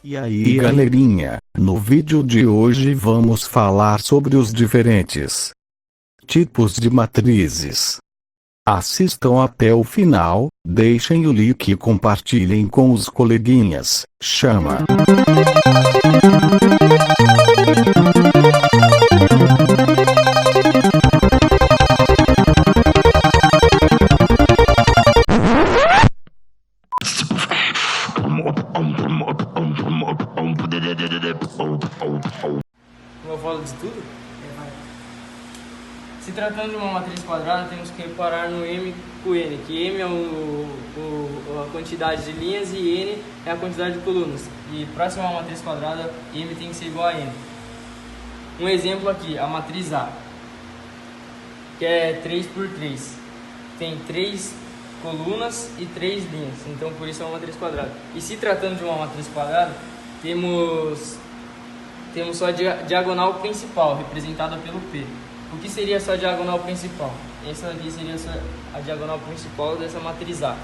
E aí galerinha, no vídeo de hoje vamos falar sobre os diferentes tipos de matrizes. Assistam até o final, deixem o like e compartilhem com os coleguinhas. Chama! Eu falo de tudo? Se tratando de uma matriz quadrada, temos que reparar no M com N, que M é a quantidade de linhas e N é a quantidade de colunas. E para ser uma matriz quadrada, M tem que ser igual a N. Um exemplo aqui, a matriz A, que é 3 por 3. Tem 3 colunas e 3 linhas, então por isso é uma matriz quadrada. E se tratando de uma matriz quadrada, temos só a diagonal principal, representada pelo P. O que seria só a diagonal principal? Essa aqui seria a diagonal principal dessa matriz A,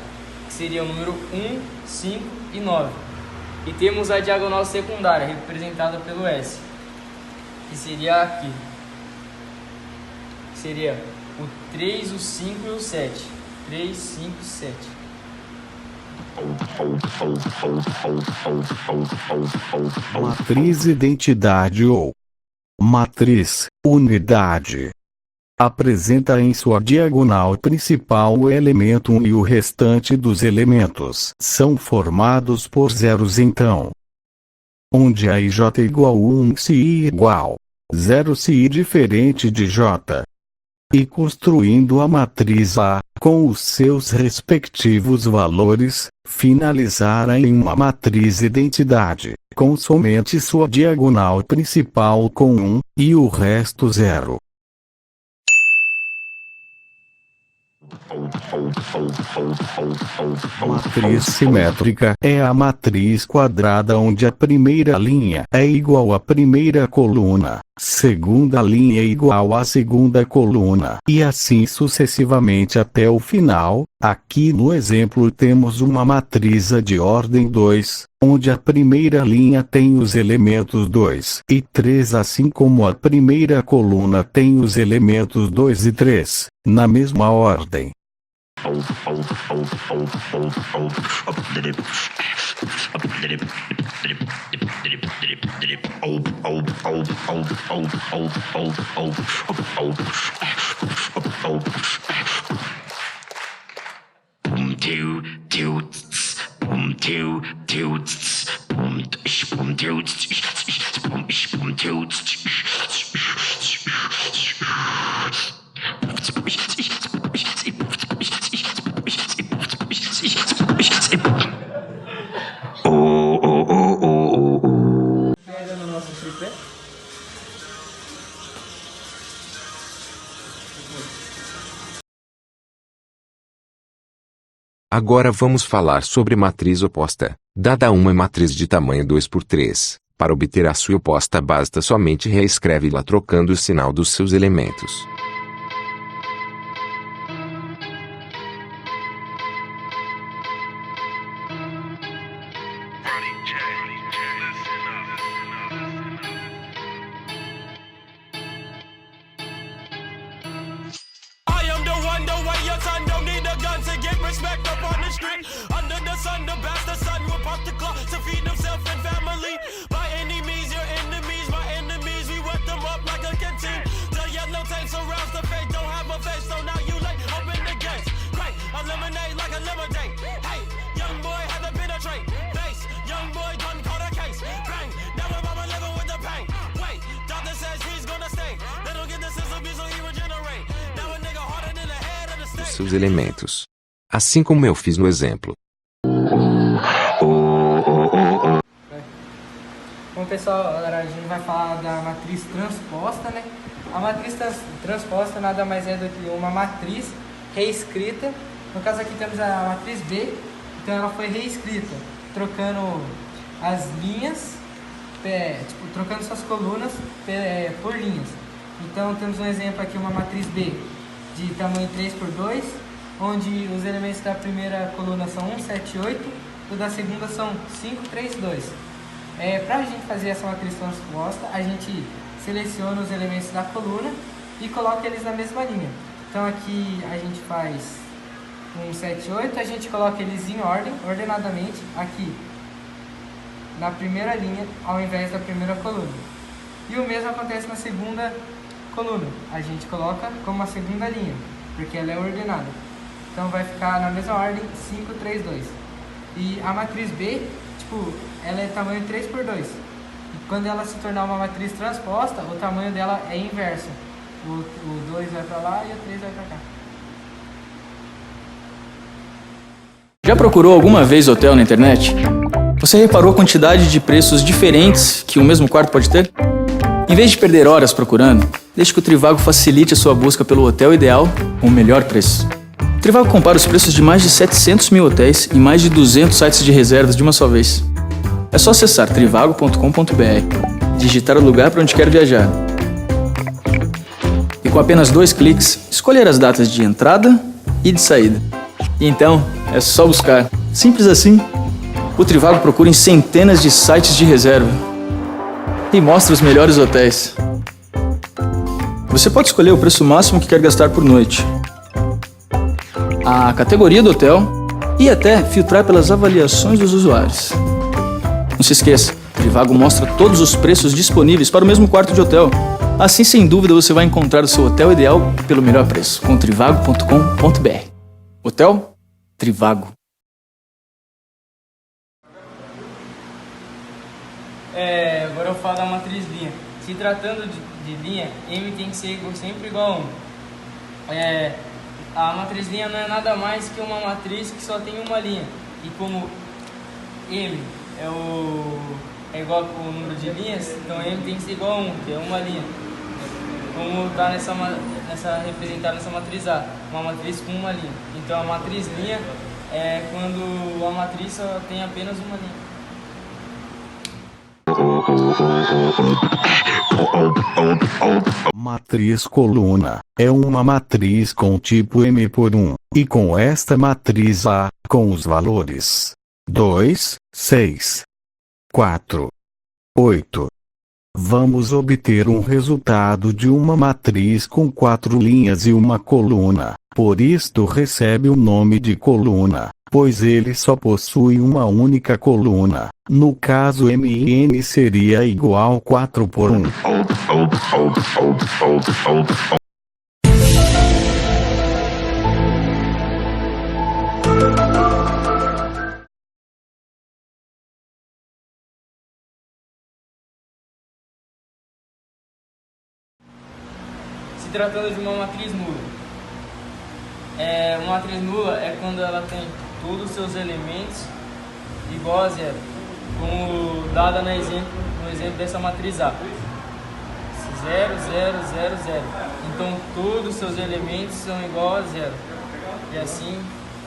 que seria o número 1, 5 e 9. E temos a diagonal secundária, representada pelo S, que seria aqui. Que seria o 3, o 5 e o 7. 3, 5 e 7. Matriz identidade ou matriz unidade apresenta em sua diagonal principal o elemento 1 e o restante dos elementos são formados por zeros. Então, onde a ij é igual a 1 se i igual 0 se i diferente de j. E construindo a matriz A, com os seus respectivos valores, finalizará em uma matriz identidade, com somente sua diagonal principal com 1, e o resto 0. Matriz simétrica é a matriz quadrada onde a primeira linha é igual à primeira coluna, segunda linha é igual à segunda coluna, e assim sucessivamente até o final. Aqui no exemplo temos uma matriz de ordem 2, onde a primeira linha tem os elementos 2 e 3, assim como a primeira coluna tem os elementos 2 e 3, na mesma ordem. Pega no nosso tripé. Agora vamos falar sobre matriz oposta. Dada uma matriz de tamanho 2 por 3, para obter a sua oposta basta somente reescreve-la trocando o sinal dos seus elementos. Respect up on the street, under the sun, the bastard son will pop the clock to feed himself and family. By any means, your enemies, my enemies, we wet them up like a canteen. The yellow tape surrounds the face, don't have a face, so now you late, open the gates. Great, eliminate like a lemonade. Hey, young boy had to penetrate. Base, young boy done caught a case. Bang, now my mama living with the pain. Wait, doctor says he's gonna stay. They don't get the sense of me, so he regenerate. Now a nigga harder than the head of the state. Os seus elementos. Assim como eu fiz no exemplo. Bom pessoal, agora a gente vai falar da matriz transposta, né? A matriz transposta nada mais é do que uma matriz reescrita. No caso aqui temos a matriz B, então ela foi reescrita, trocando as linhas tipo, trocando suas colunas por linhas. Então temos um exemplo aqui, uma matriz B de tamanho 3x2, onde os elementos da primeira coluna são 1, 7, 8, e da segunda são 5, 3, 2. Para a gente fazer essa matriz transposta, a gente seleciona os elementos da coluna e coloca eles na mesma linha. Então aqui a gente faz 1, 7, 8, a gente coloca eles em ordem, ordenadamente, aqui na primeira linha, ao invés da primeira coluna. E o mesmo acontece na segunda coluna, a gente coloca como a segunda linha, porque ela é ordenada. Então vai ficar na mesma ordem, 5, 3, 2. E a matriz B, tipo, ela é tamanho 3x2. E quando ela se tornar uma matriz transposta, o tamanho dela é inverso. O 2 vai para lá e o 3 vai para cá. Já procurou alguma vez hotel na internet? Você reparou a quantidade de preços diferentes que o mesmo quarto pode ter? Em vez de perder horas procurando, deixe que o Trivago facilite a sua busca pelo hotel ideal com o melhor preço. O Trivago compara os preços de mais de 700 mil hotéis em mais de 200 sites de reservas de uma só vez. É só acessar trivago.com.br, digitar o lugar para onde quer viajar. E com apenas 2 cliques, escolher as datas de entrada e de saída. E então, é só buscar. Simples assim. O Trivago procura em centenas de sites de reserva e mostra os melhores hotéis. Você pode escolher o preço máximo que quer gastar por noite, a categoria do hotel e até filtrar pelas avaliações dos usuários. Não se esqueça, o Trivago mostra todos os preços disponíveis para o mesmo quarto de hotel. Assim, sem dúvida, você vai encontrar o seu hotel ideal pelo melhor preço, com trivago.com.br. Hotel Trivago. Agora eu falo da matriz linha. Se tratando de linha, M tem que ser sempre igual a 1. A matriz linha não é nada mais que uma matriz que só tem uma linha. E como M é igual ao número de linhas, então M tem que ser igual a 1, que é uma linha. Como está representado nessa matriz A, uma matriz com uma linha. Então a matriz linha é quando a matriz só tem apenas uma linha. Matriz coluna é uma matriz com tipo M por 1, e com esta matriz A, com os valores 2, 6, 4, 8. Vamos obter um resultado de uma matriz com 4 linhas e uma coluna, por isto recebe o nome de coluna, pois ele só possui uma única coluna. No caso M e N seria igual 4 por 1. Se tratando de uma matriz nula, uma matriz nula é quando ela tem todos os seus elementos igual a zero, como dada no exemplo dessa matriz A. 0, 0, 0, 0. Então todos os seus elementos são igual a zero. E assim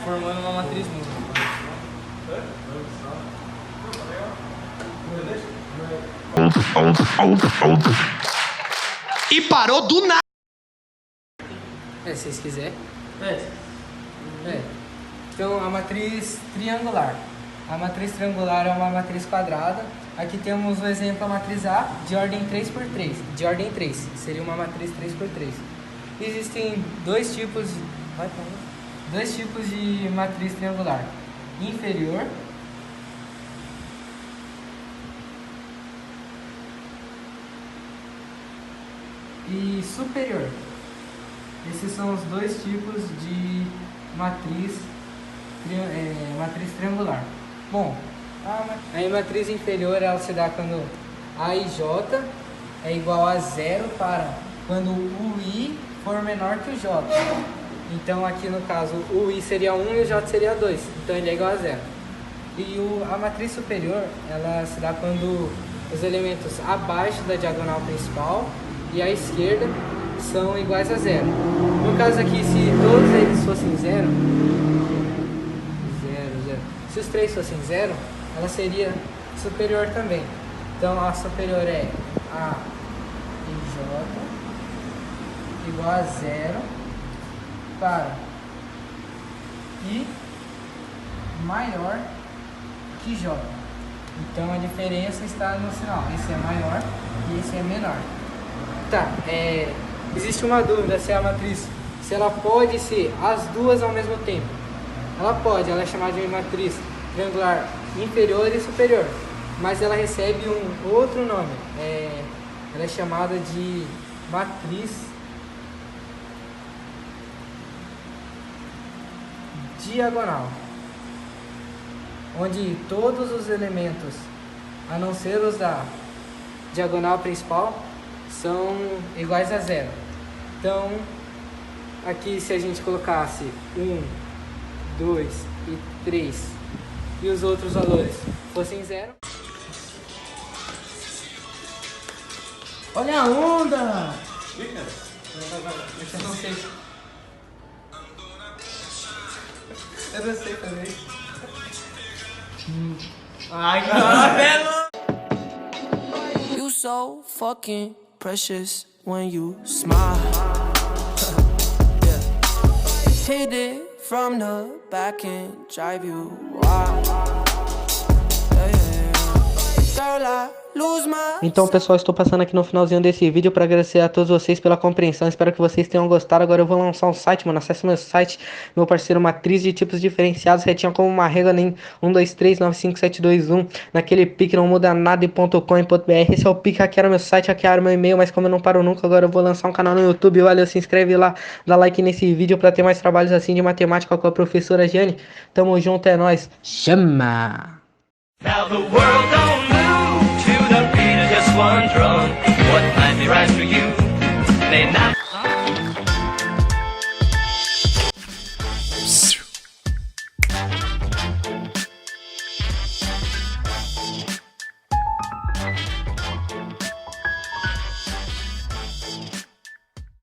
formando uma matriz nula. E parou do nada. Se vocês quiserem. Então a matriz triangular. A matriz triangular é uma matriz quadrada. Aqui temos o exemplo da matriz A de ordem 3x3. De ordem 3. Seria uma matriz 3x3. Existem dois tipos de matriz triangular. Inferior e superior. Esses são os dois tipos de matriz triangular. Bom, a matriz inferior ela se dá quando A e J é igual a 0 para quando o I for menor que o J. Então aqui no caso o I seria 1 e o J seria 2, então ele é igual a 0. E a matriz superior ela se dá quando os elementos abaixo da diagonal principal e à esquerda são iguais a 0. No caso aqui, se todos eles fossem 0, 0, 0. Se os três fossem 0, ela seria superior também. Então a superior é A e J igual a 0 para I maior que J. Então a diferença está no sinal. Esse é maior e esse é menor. Tá, existe uma dúvida se a matriz, se ela pode ser as duas ao mesmo tempo. Ela pode, ela é chamada de matriz triangular inferior e superior, mas ela recebe um outro nome. Ela é chamada de matriz diagonal, onde todos os elementos, a não ser os da diagonal principal, são iguais a 0. Então, aqui se a gente colocasse 1, 2 e 3 e os outros valores fossem 0. Olha a onda! Eu não sei. Eu não sei fazer isso. Ai, cabelo! You so fucking precious when you smile. Yeah. Hit it from the back and drive you wild. Yeah, yeah. Girl, I lose my. Então, pessoal, estou passando aqui no finalzinho desse vídeo para agradecer a todos vocês pela compreensão. Espero que vocês tenham gostado. Agora eu vou lançar um site, mano. Acesse meu site, meu parceiro, matriz de tipos diferenciados, retinha como uma régua nem 1239571, naquele pique não muda nada.com.br. Esse é o pique, hackearam meu site, hackearam meu e-mail, mas como eu não paro nunca, agora eu vou lançar um canal no YouTube. Valeu, se inscreve lá, dá like nesse vídeo para ter mais trabalhos assim de matemática com a professora Jane. Tamo junto, é nóis. Chama! Now the world don't move to the beat of just one drum.